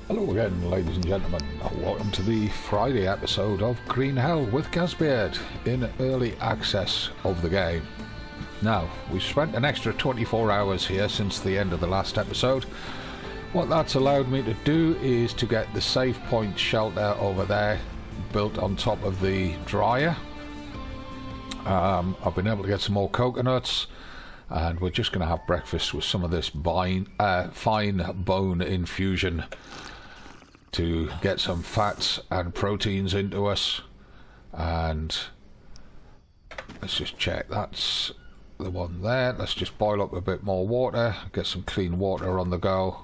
Hello again, ladies and gentlemen. Welcome to the Friday episode of Green Hell with Gazbeard in early access of the game. Now, we've spent an extra 24 hours here since the end of the last episode. What that's allowed me to do is to get the save point shelter over there built on top of the dryer. I've been able to get some more coconuts, and we're just going to have breakfast with some of this fine bone infusion to get some fats and proteins into us. And let's just check, that's the one there. Let's just boil up a bit more water, get some clean water on the go.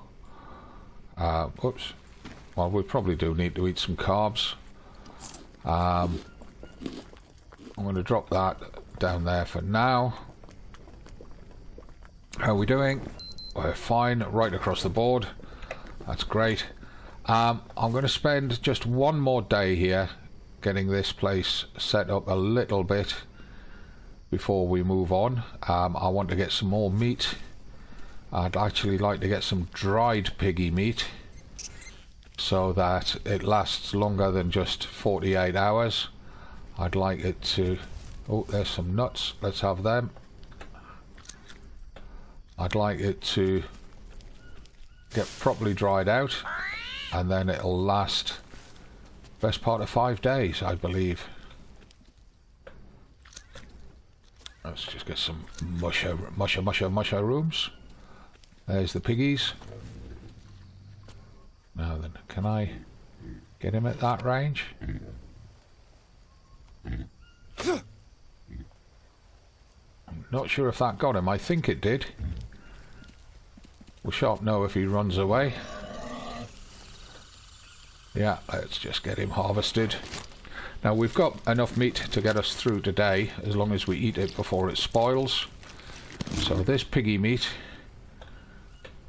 Oops, well, we probably do need to eat some carbs. I'm going to drop that down there for now. How are we doing? We're fine right across the board. That's great. I'm going to spend just one more day here getting this place set up a little bit before we move on. I want to get some more meat. I'd actually like to get some dried piggy meat so that it lasts longer than just 48 hours. I'd like it to... Oh, there's some nuts. Let's have them. I'd like it to get properly dried out, and then it'll last best part of 5 days, I believe. Let's just get some mushrooms. There's the piggies. Now then, can I get him at that range? I'm not sure if that got him. I think it did. We shan't know if he runs away. Yeah, let's just get him harvested. Now, we've got enough meat to get us through today, as long as we eat it before it spoils. So this piggy meat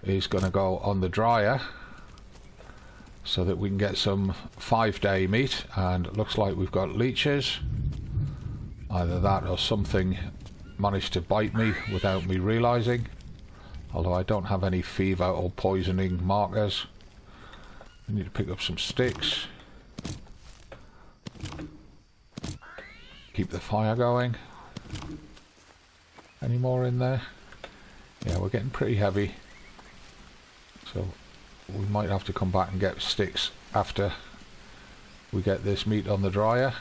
is going to go on the dryer so that we can get some 5-day meat. And it looks like we've got leeches. Either that or something managed to bite me without me realizing. Although I don't have any fever or poisoning markers. I need to pick up some sticks. Keep the fire going. Any more in there? Yeah, we're getting pretty heavy. So we might have to come back and get sticks after we get this meat on the dryer.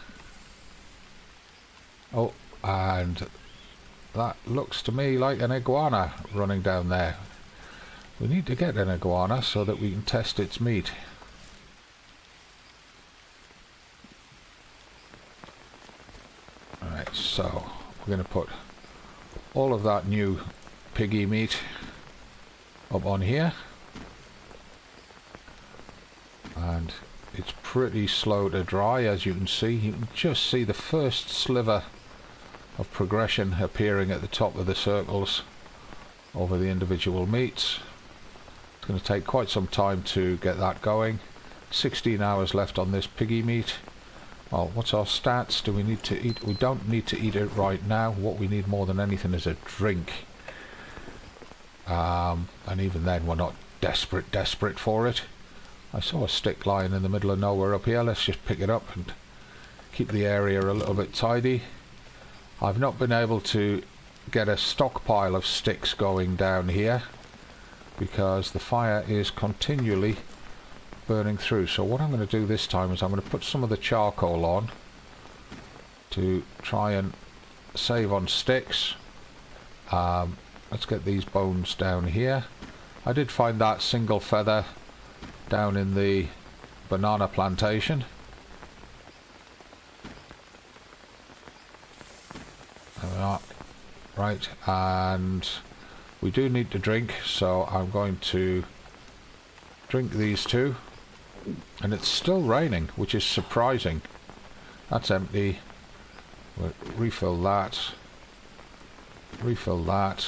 Oh, and that looks to me like an iguana running down there. We need to get an iguana so that we can test its meat. Alright, so we're going to put all of that new piggy meat up on here. And it's pretty slow to dry, as you can see. You can just see the first sliver of progression appearing at the top of the circles over the individual meats. It's going to take quite some time to get that going. 16 hours left on this piggy meat. Well, what's our stats? Do we need to eat? We don't need to eat it right now. What we need more than anything is a drink. And even then we're not desperate for it. I saw a stick lying in the middle of nowhere up here. Let's just pick it up and keep the area a little bit tidy. I've not been able to get a stockpile of sticks going down here because the fire is continually burning through. So what I'm going to do this time is I'm going to put some of the charcoal on to try and save on sticks. Let's get these bones down here. I did find that single feather down in the banana plantation. There we are. Right, and we do need to drink, so I'm going to drink these two. And it's still raining, which is surprising. That's empty. We'll refill that. Refill that.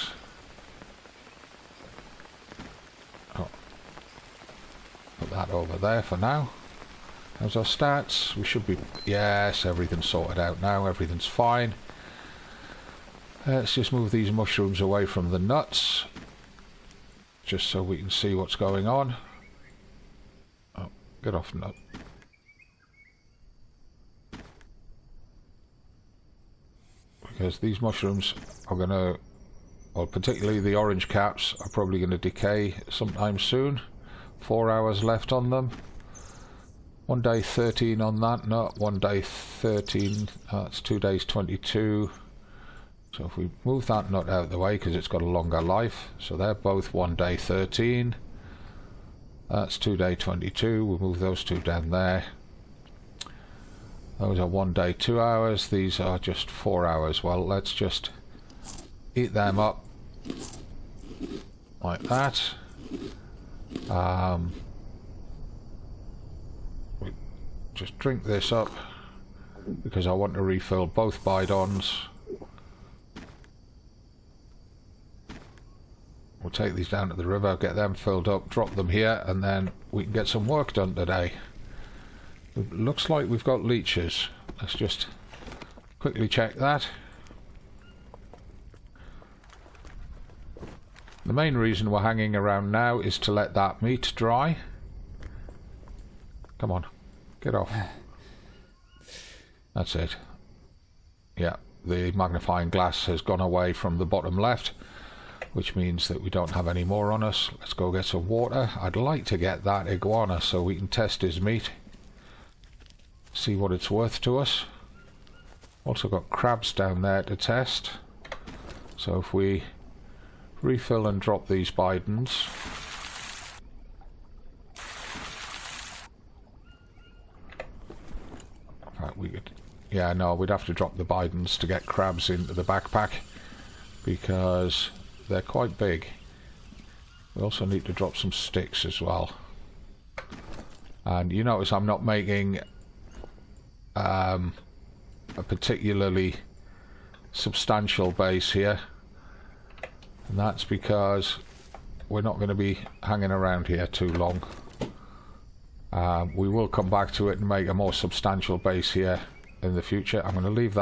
Oh. Put that over there for now. How's our stats? We should be... Yes, everything's sorted out now. Everything's fine. Let's just move these mushrooms away from the nuts, just so we can see what's going on. Get off now. Because these mushrooms are going to, well, particularly the orange caps, are probably going to decay sometime soon. 4 hours left on them. 1 day 13 on that, no, 1 day 13, that's 2 days 22. So if we move that nut out of the way, because it's got a longer life, so they're both 1 day 13. That's 2 day 22, we'll move those two down there. Those are 1 day 2 hours, these are just 4 hours. Well, let's just eat them up like that. We just drink this up because I want to refill both bidons. We'll take these down to the river, get them filled up, drop them here, and then we can get some work done today. It looks like we've got leeches. Let's just quickly check that. The main reason we're hanging around now is to let that meat dry. Come on, get off. That's it. Yeah, the magnifying glass has gone away from the bottom left, which means that we don't have any more on us. Let's go get some water. I'd like to get that iguana so we can test his meat. See what it's worth to us. Also got crabs down there to test. So if we refill and drop these bidons. Right, we could, yeah, no, we'd have to drop the bidons to get crabs into the backpack because they're quite big. We also need to drop some sticks as well. And you notice I'm not making a particularly substantial base here, and that's because we're not going to be hanging around here too long. We will come back to it and make a more substantial base here in the future. I'm going to leave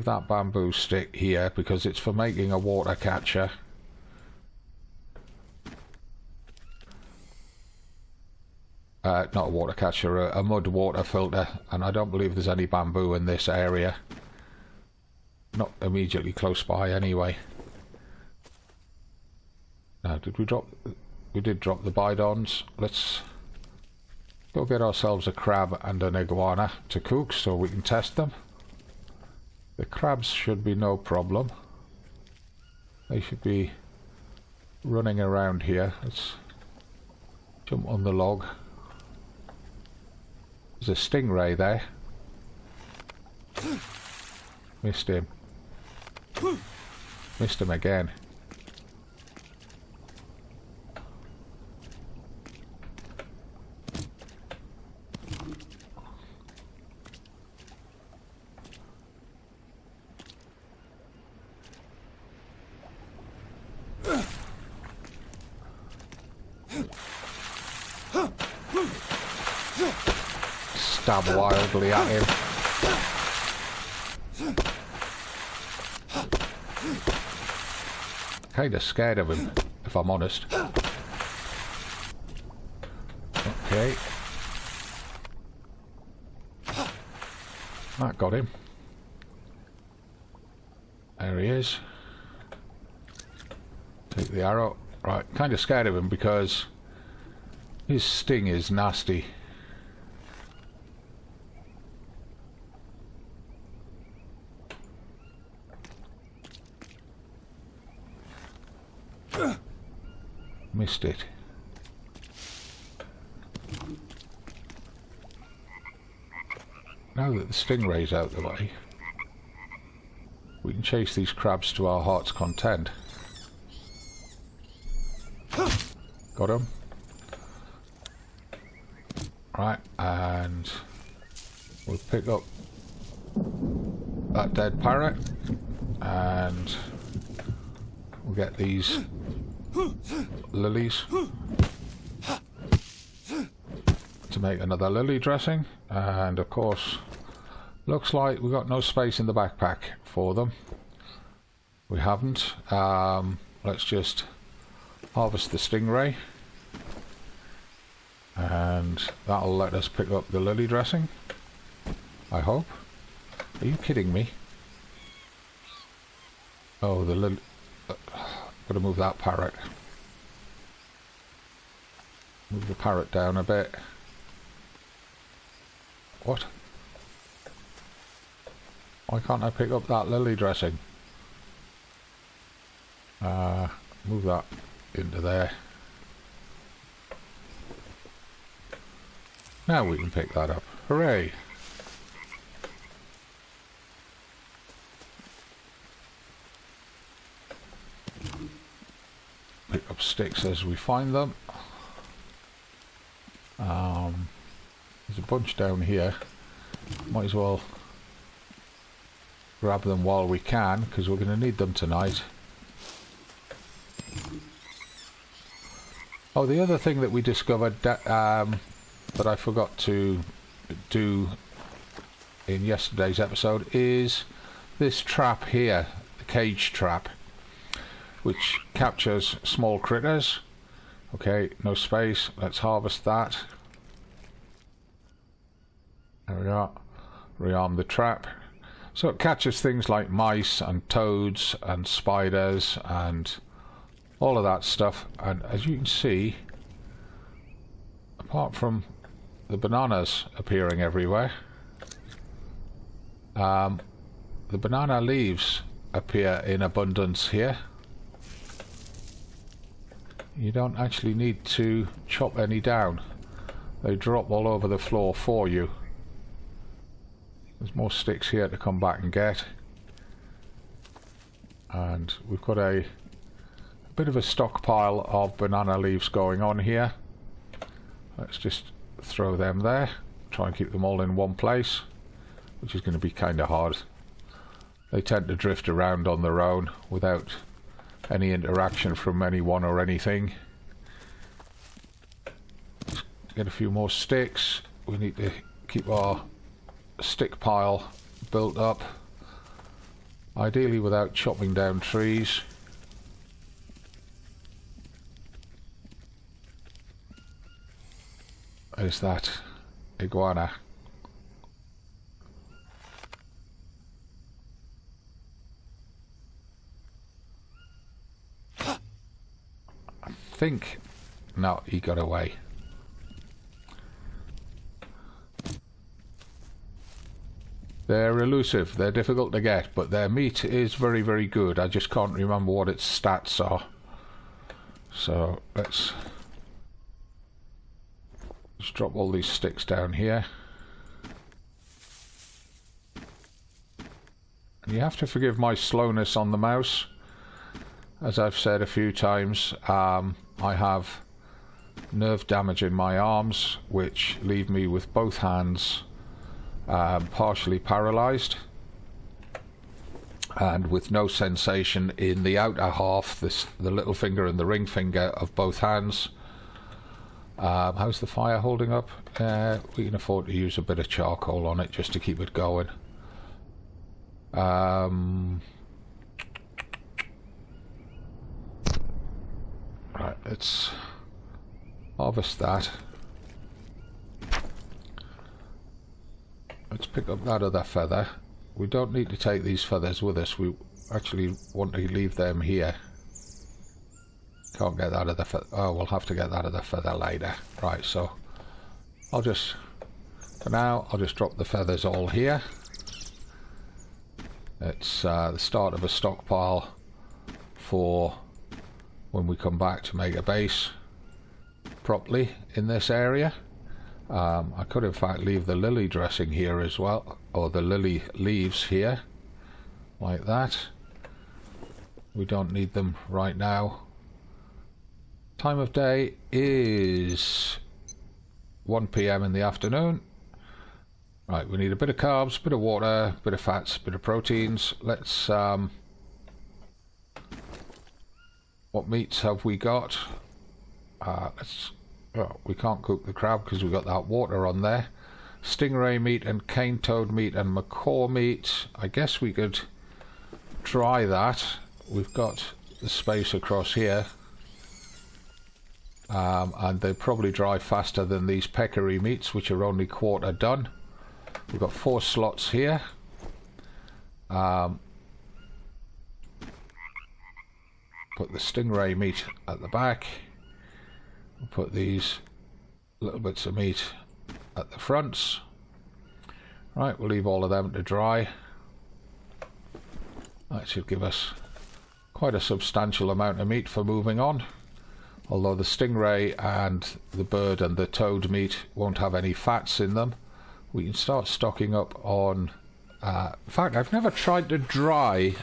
that bamboo stick here because it's for making a water catcher. Not a water catcher, a mud water filter, and I don't believe there's any bamboo in this area. Not immediately close by anyway. Now, did we drop... We did drop the bidons. Let's go get ourselves a crab and an iguana to cook so we can test them. The crabs should be no problem. They should be running around here. Let's jump on the log. There's a stingray there. Missed him. Missed him again. Stab wildly at him. Kinda scared of him, if I'm honest. Okay. That got him. There he is. Take the arrow. Right, kinda scared of him because his sting is nasty. Missed it. Now that the stingray's out of the way, we can chase these crabs to our heart's content. Got him. Right, and we'll pick up that dead parrot and we'll get these lilies to make another lily dressing, and of course looks like we've got no space in the backpack for them. We haven't. Let's just harvest the stingray. And that'll let us pick up the lily dressing, I hope. Are you kidding me? Oh, the lily... gotta move that parrot. Move the parrot down a bit. What? Why can't I pick up that lily dressing? Move that into there. Now we can pick that up. Hooray! Pick up sticks as we find them. There's a bunch down here. Might as well grab them while we can, because we're going to need them tonight. Oh, the other thing that we discovered that I forgot to do in yesterday's episode is this trap here, the cage trap, which captures small critters. Okay, no space. Let's harvest that. There we are. Rearm the trap. So it catches things like mice and toads and spiders and all of that stuff. And as you can see, apart from the bananas appearing everywhere, the banana leaves appear in abundance here. You don't actually need to chop any down. They drop all over the floor for you. There's more sticks here to come back and get. And we've got a bit of a stockpile of banana leaves going on here. Let's just throw them there. Try and keep them all in one place, which is going to be kind of hard. They tend to drift around on their own without any interaction from anyone or anything. Let's get a few more sticks. We need to keep our stick pile built up, ideally without chopping down trees. There's that iguana. I think... no, he got away. They're elusive, they're difficult to get, but their meat is very, very good. I just can't remember what its stats are. So let's just drop all these sticks down here. And you have to forgive my slowness on the mouse. As I've said a few times, I have nerve damage in my arms, which leave me with both hands partially paralyzed and with no sensation in the outer half, the little finger and the ring finger of both hands. How's the fire holding up? We can afford to use a bit of charcoal on it just to keep it going. Right, let's harvest that. Let's pick up that other feather. We don't need to take these feathers with us. We actually want to leave them here. Can't get that other feather. Oh, we'll have to get that other feather later. Right, so I'll just, for now, I'll just drop the feathers all here. It's the start of a stockpile for when we come back to make a base properly in this area. I could in fact leave the lily dressing here as well, or the lily leaves here, like that. We don't need them right now. Time of day is 1 PM in the afternoon. Right, we need a bit of carbs, bit of water, bit of fats, bit of proteins. Let's what meats have we got? Well, we can't cook the crab because we've got that water on there. Stingray meat and cane toad meat and macaw meat. I guess we could try that. We've got the space across here. and they probably dry faster than these peccary meats, which are only quarter done. We've got 4 slots here. Put the stingray meat at the back. We'll put these little bits of meat at the fronts. Right, we'll leave all of them to dry. That should give us quite a substantial amount of meat for moving on. Although the stingray and the bird and the toad meat won't have any fats in them, we can start stocking up on... in fact, I've never tried to dry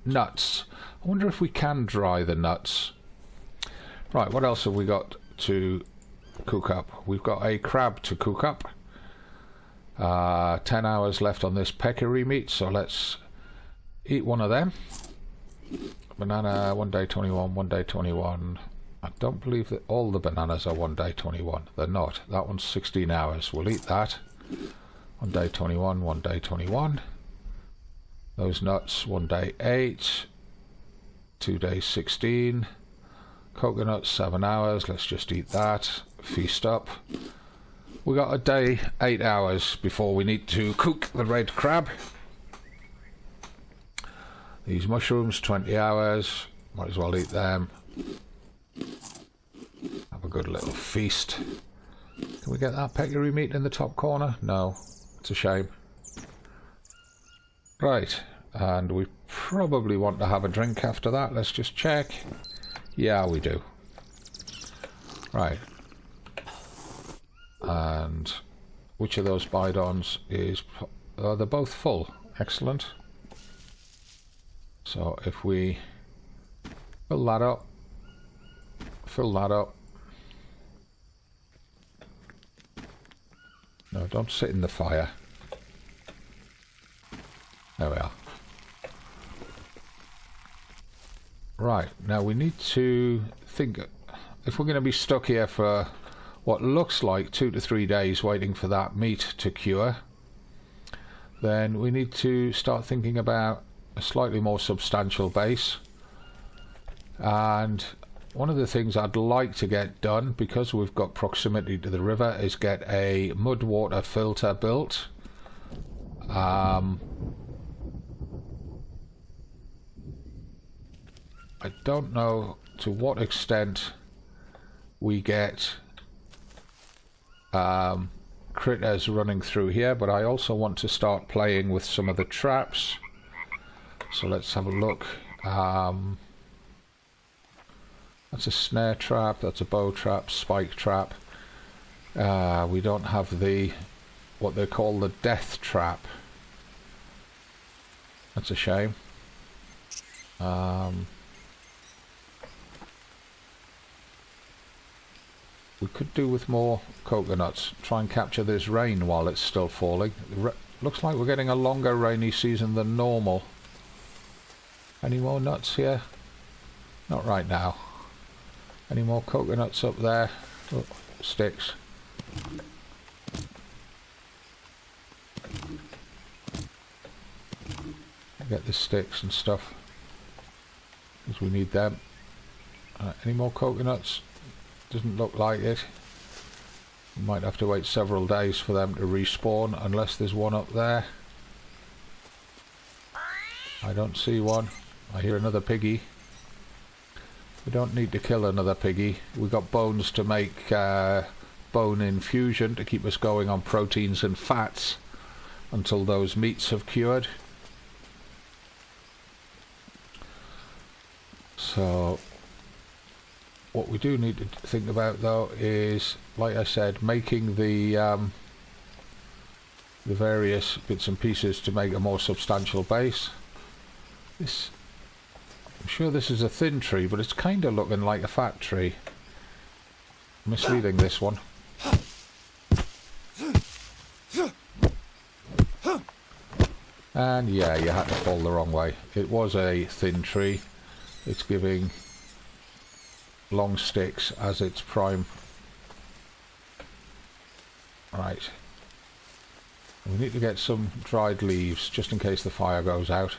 nuts. I wonder if we can dry the nuts. Right, what else have we got to cook up? We've got a crab to cook up. 10 hours left on this peccary meat, so let's eat one of them. Banana, 1 day 21, 1 day 21. I don't believe that all the bananas are 1 day 21. They're not. That one's 16 hours. We'll eat that. 1 day 21, 1 day 21. Those nuts, 1 day 8. 2 days 16. Coconut, 7 hours. Let's just eat that. Feast up. We got a day 8 hours before we need to cook the red crab. These mushrooms, 20 hours. Might as well eat them. Have a good little feast. Can we get that peccary meat in the top corner? No. It's a shame. Right. And we probably want to have a drink after that. Let's just check. Yeah, we do. Right. And which of those bidons is... they're both full. Excellent. So if we fill that up, no, don't sit in the fire. There we are. Right, now we need to think, if we're going to be stuck here for what looks like 2 to 3 days waiting for that meat to cure, then we need to start thinking about a slightly more substantial base. And one of the things I'd like to get done, because we've got proximity to the river, is get a mud water filter built. I don't know to what extent we get critters running through here, but I also want to start playing with some of the traps. So let's have a look. That's a snare trap, that's a bow trap, spike trap. We don't have the, what they call the death trap. That's a shame. We could do with more coconuts. Try and capture this rain while it's still falling. Looks like we're getting a longer rainy season than normal. Any more nuts here? Not right now. Any more coconuts up there? Oh, sticks. Get the sticks and stuff, because we need them. Any more coconuts? Doesn't look like it. We might have to wait several days for them to respawn, unless there's one up there. I don't see one. I hear another piggy. We don't need to kill another piggy. We've got bones to make bone infusion to keep us going on proteins and fats until those meats have cured. So what we do need to think about, though, is, like I said, making the various bits and pieces to make a more substantial base. This, I'm sure this is a thin tree, but it's kind of looking like a fat tree. Misleading, this one. And yeah, you had to fall the wrong way. It was a thin tree. It's giving long sticks as its prime. Right. We need to get some dried leaves just in case the fire goes out.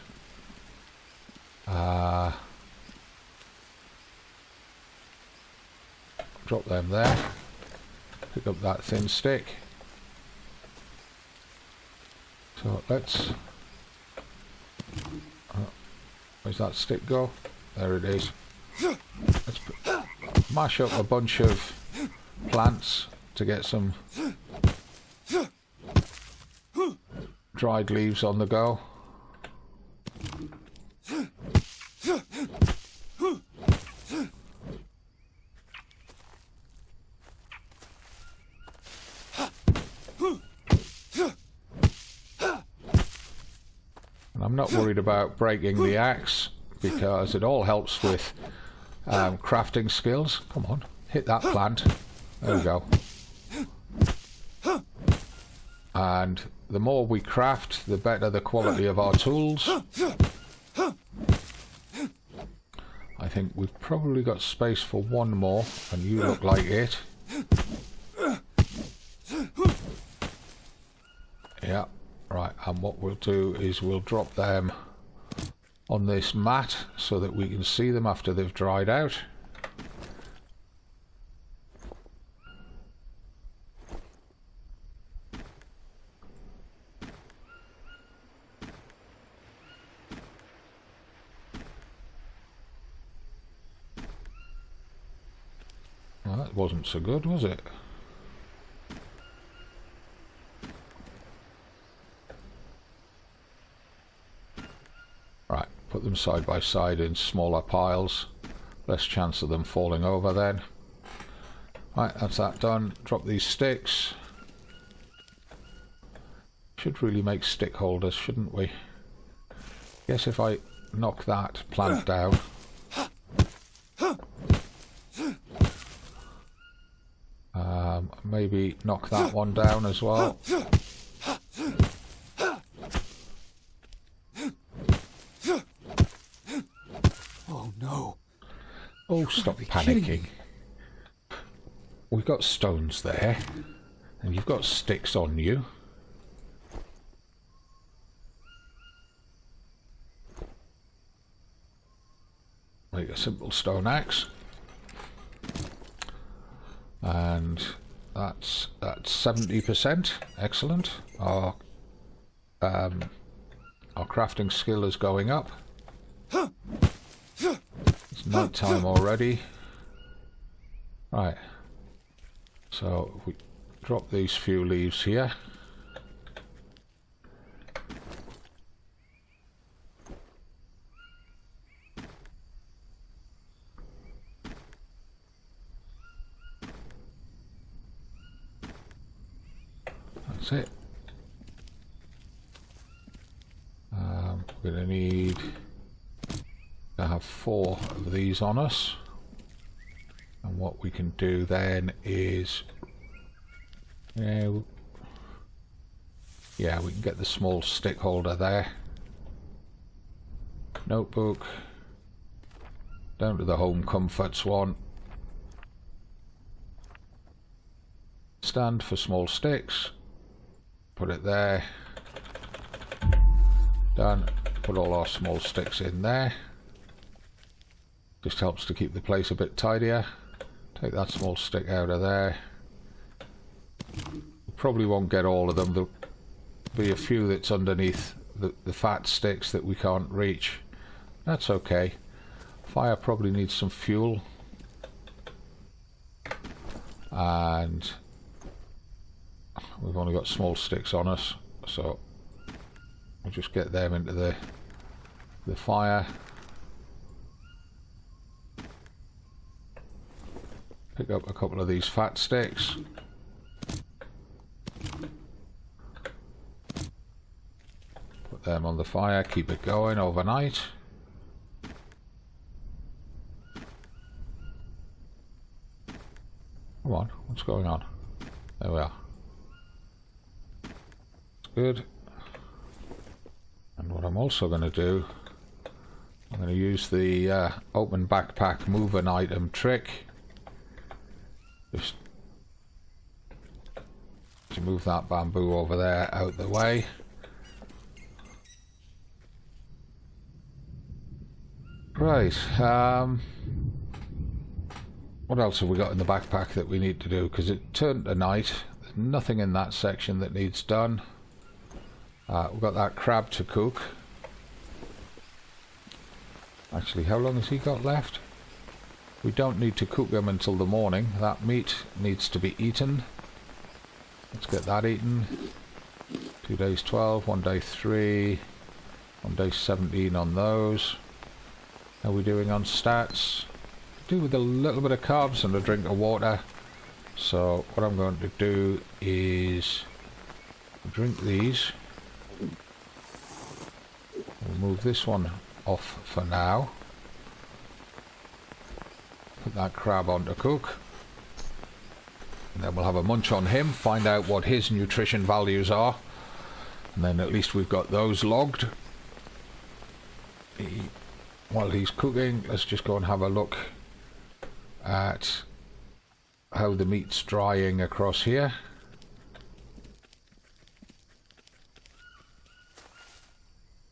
drop them there. Pick up that thin stick. So let's... where's that stick go? There it is. Let's mash up a bunch of plants to get some dried leaves on the go. And I'm not worried about breaking the axe because it all helps with crafting skills. Come on, hit that plant. There we go. And the more we craft, the better the quality of our tools. I think we've probably got space for one more, and you look like it. Yeah, right, and what we'll do is we'll drop them on this mat so that we can see them after they've dried out. Well, that wasn't so good, was it? Right, put them side by side in smaller piles. Less chance of them falling over then. Right, that's that done. Drop these sticks. Should really make stick holders, shouldn't we? Guess if I knock that plant down. Maybe knock that one down as well. Oh no. Oh, stop panicking. We've got stones there, and you've got sticks on you. Make a simple stone axe. And that's 70%. Excellent. Our crafting skill is going up. It's night time already. Right. So if we drop these few leaves here. That's it. We're going to need to have 4 of these on us. And what we can do then is... yeah, we can get the small stick holder there. Notebook. Down to the home comforts one. Stand for small sticks. Put it there. Done. Put all our small sticks in there. Just helps to keep the place a bit tidier. Take that small stick out of there. Probably won't get all of them. There'll be a few that's underneath the fat sticks that we can't reach. That's okay. Fire probably needs some fuel. And we've only got small sticks on us, so we'll just get them into the fire. Pick up a couple of these fat sticks. Put them on the fire, keep it going overnight. Come on, what's going on? There we are. Good. And what I'm also going to do, I'm going to use the open backpack move an item trick just to move that bamboo over there out the way. Right, What else have we got in the backpack that we need to do? Because it turned to night. There's nothing in that section that needs done. We've got that crab to cook. Actually, how long has he got left? We don't need to cook him until the morning. That meat needs to be eaten. Let's get that eaten. 2 days 12, 1 day 3, 1 day 17 on those. How are we doing on stats? Do with a little bit of carbs and a drink of water. So what I'm going to do is drink these. We'll move this one off for now. Put that crab on to cook. And then we'll have a munch on him, find out what his nutrition values are. And then at least we've got those logged. While he's cooking, let's just go and have a look at how the meat's drying across here.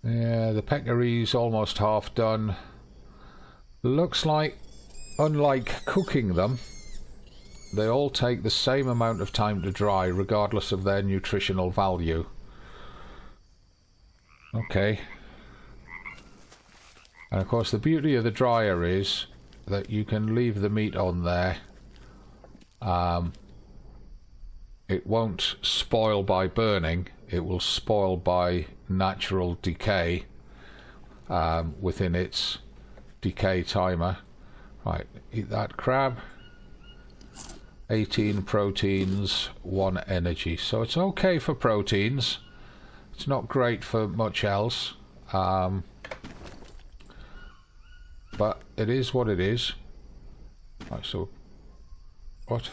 Yeah, the peccary's almost half done. Looks like, unlike cooking them, they all take the same amount of time to dry regardless of their nutritional value. Okay. And of course the beauty of the dryer is that you can leave the meat on there. It won't spoil by burning, it will spoil by natural decay within its decay timer. Right, eat that crab. 18 proteins, 1 energy. So it's okay for proteins. It's not great for much else. But it is what it is. Right, so what?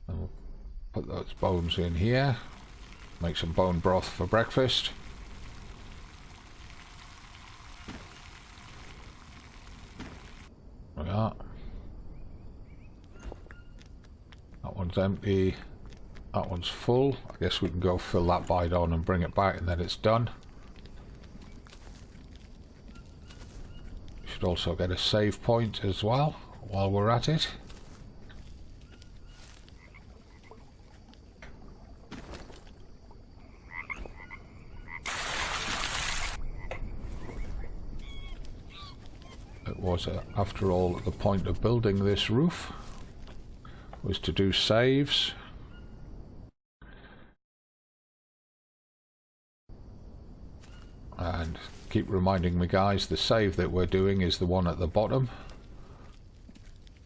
And we'll put those bones in here. Make some bone broth for breakfast. There we are. That one's empty. That one's full. I guess we can go fill that bite on and bring it back and then it's done. Should also get a save point as well while we're at it. It was, after all, the point of building this roof was to do saves. And keep reminding me, guys, the save that we're doing is the one at the bottom,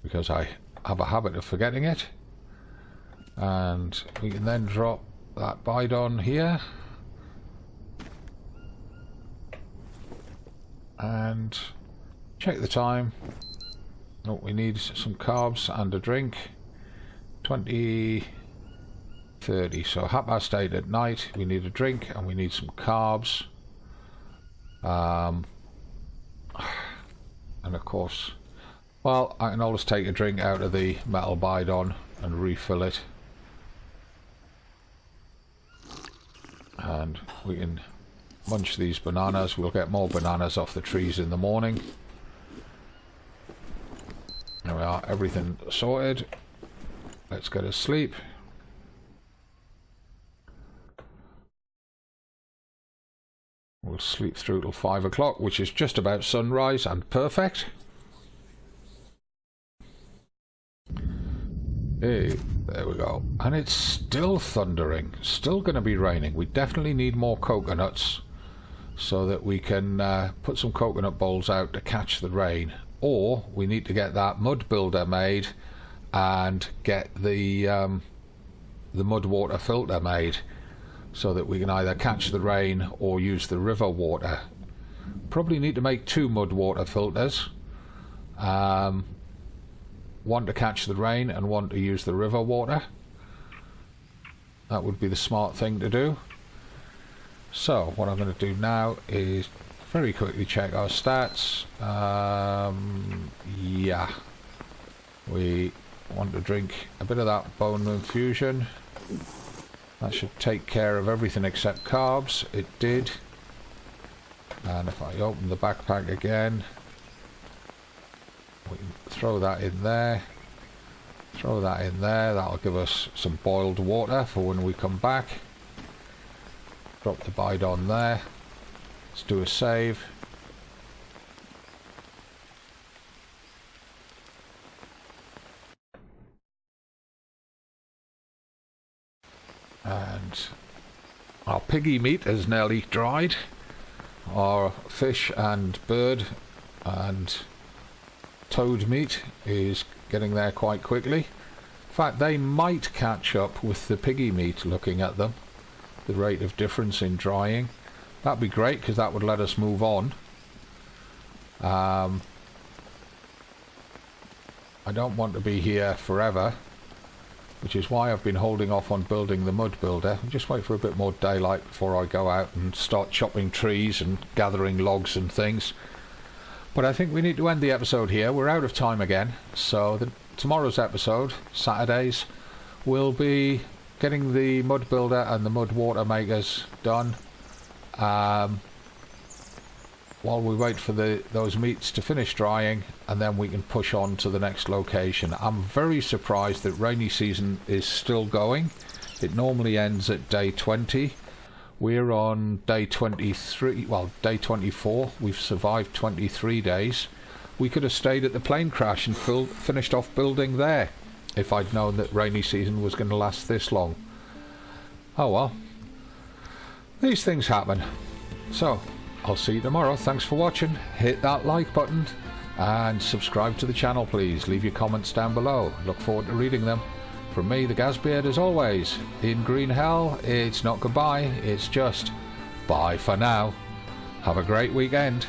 because I have a habit of forgetting it. And we can then drop that bite on here. And check the time. Oh, we need some carbs and a drink. 20, 30. So 8:30 at night. We need a drink and we need some carbs. And of course, well, I can always take a drink out of the metal bidon and refill it. And we can munch these bananas. We'll get more bananas off the trees in the morning. There we are, everything sorted. Let's go to sleep. We'll sleep through till 5 o'clock, which is just about sunrise and perfect. Hey, there we go. And it's still thundering. Still going to be raining. We definitely need more coconuts so that we can put some coconut bowls out to catch the rain. Or we need to get that mud builder made and get the mud water filter made, so that we can either catch the rain or use the river water. Probably need to make 2 mud water filters. One to catch the rain and one to use the river water. That would be the smart thing to do. So what I'm going to do now is very quickly check our stats. Yeah. We want to drink a bit of that bone infusion. That should take care of everything except carbs. It did. And if I open the backpack again, we can throw that in there. Throw that in there. That'll give us some boiled water for when we come back. Drop the bite on there. Let's do a save. And our piggy meat is nearly dried. Our fish and bird and toad meat is getting there quite quickly. In fact, they might catch up with the piggy meat looking at them. The rate of difference in drying. That'd be great because that would let us move on. I don't want to be here forever, which is why I've been holding off on building the mud builder. I'll just wait for a bit more daylight before I go out and start chopping trees and gathering logs and things. But I think we need to end the episode here. We're out of time again, so tomorrow's episode, Saturdays, will be getting the mud builder and the mud water makers done, while we wait for those meats to finish drying, and then we can push on to the next location. I'm very surprised that rainy season is still going. It normally ends at day 20. We're on day 23, well, day 24. We've survived 23 days. We could have stayed at the plane crash and finished off building there if I'd known that rainy season was going to last this long. Oh well. These things happen. So, I'll see you tomorrow. Thanks for watching. Hit that like button and subscribe to the channel, please. Leave your comments down below. Look forward to reading them. From me, the Gazbeard, as always, in Green Hell, it's not goodbye, it's just bye for now. Have a great weekend.